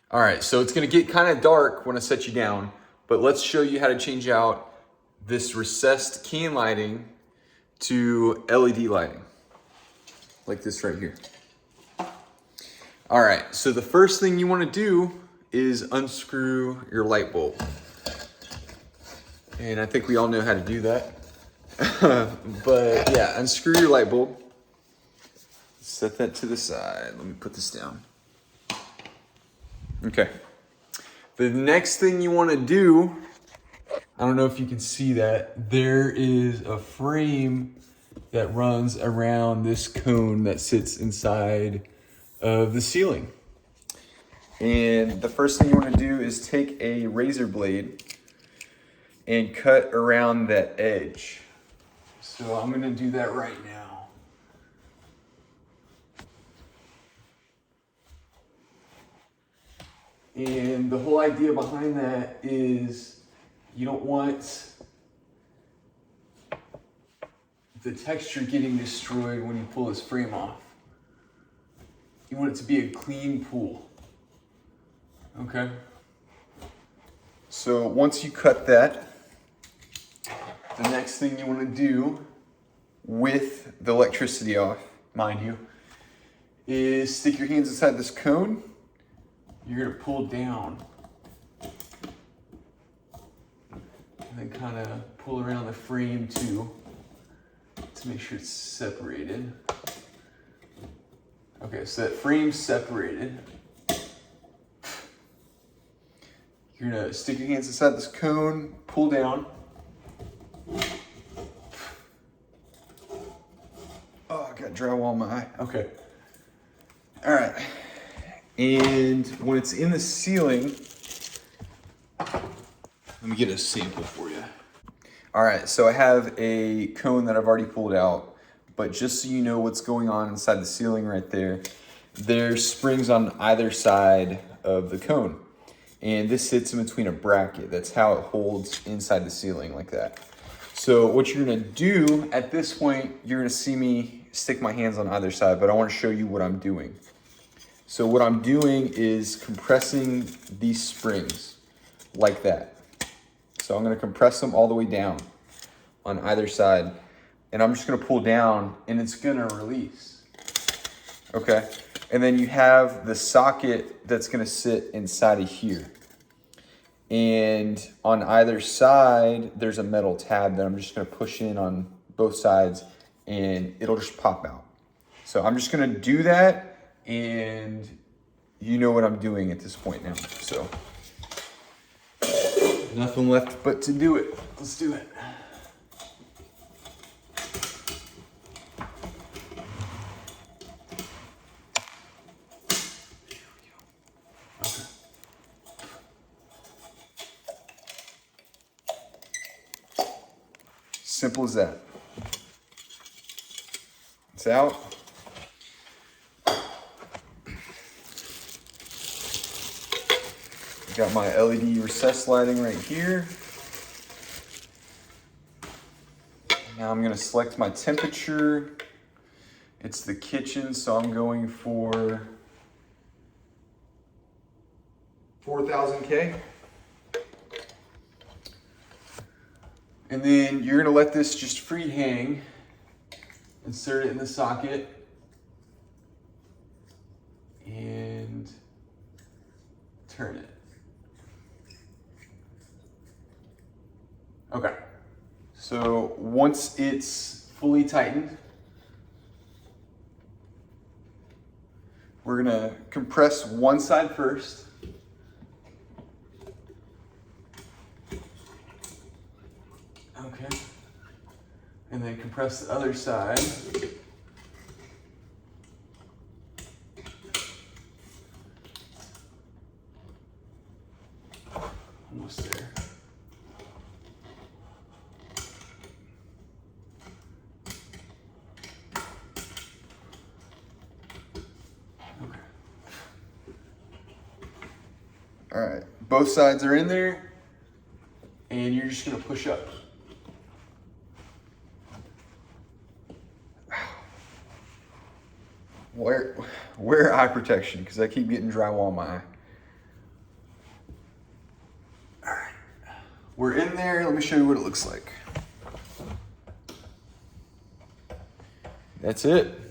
All right, so it's gonna get kind of dark when I set you down, but let's show you how to change out this recessed can lighting to LED lighting, like this right here. All right, so the first thing you wanna do is unscrew your light bulb. And I think we all know how to do that. But yeah, unscrew your light bulb. Set that to the side. Let me put this down. Okay. The next thing you want to do, I don't know if you can see that, there is a frame that runs around this cone that sits inside of the ceiling. And the first thing you want to do is take a razor blade and cut around that edge. So I'm going to do that right now. And the whole idea behind that is you don't want the texture getting destroyed when you pull this frame off. You want it to be a clean pull. Okay? So once you cut that, the next thing you want to do with the electricity off, mind you, is stick your hands inside this cone. You're gonna pull down and then kind of pull around the frame too to make sure it's separated. Okay, so that frame's separated. You're gonna stick your hands inside this cone, pull down. Oh, I got drywall in my eye. Okay. All right. And when it's in the ceiling, let me get a sample for you. All right, so I have a cone that I've already pulled out, but just so you know what's going on inside the ceiling right there, there's springs on either side of the cone. And this sits in between a bracket. That's how it holds inside the ceiling like that. So what you're gonna do at this point, you're gonna see me stick my hands on either side, but I wanna show you what I'm doing. So what I'm doing is compressing these springs like that. So I'm gonna compress them all the way down on either side. And I'm just gonna pull down and it's gonna release. Okay, and then you have the socket that's gonna sit inside of here. And on either side, there's a metal tab that I'm just gonna push in on both sides and it'll just pop out. So I'm just gonna do that, and you know what I'm doing at this point now. So nothing left but to do it. Let's do it. Okay. Simple as that. It's out. Got my LED recessed lighting right here. Now I'm gonna select my temperature. It's the kitchen, so I'm going for 4,000 K. And then you're gonna let this just free hang. Insert it in the socket. And turn it. Okay, so once it's fully tightened, we're gonna compress one side first. Okay, and then compress the other side. Almost there. All right, both sides are in there, and you're just gonna push up. Wear eye protection, because I keep getting drywall in my eye. we're in there. Let me show you what it looks like. That's it.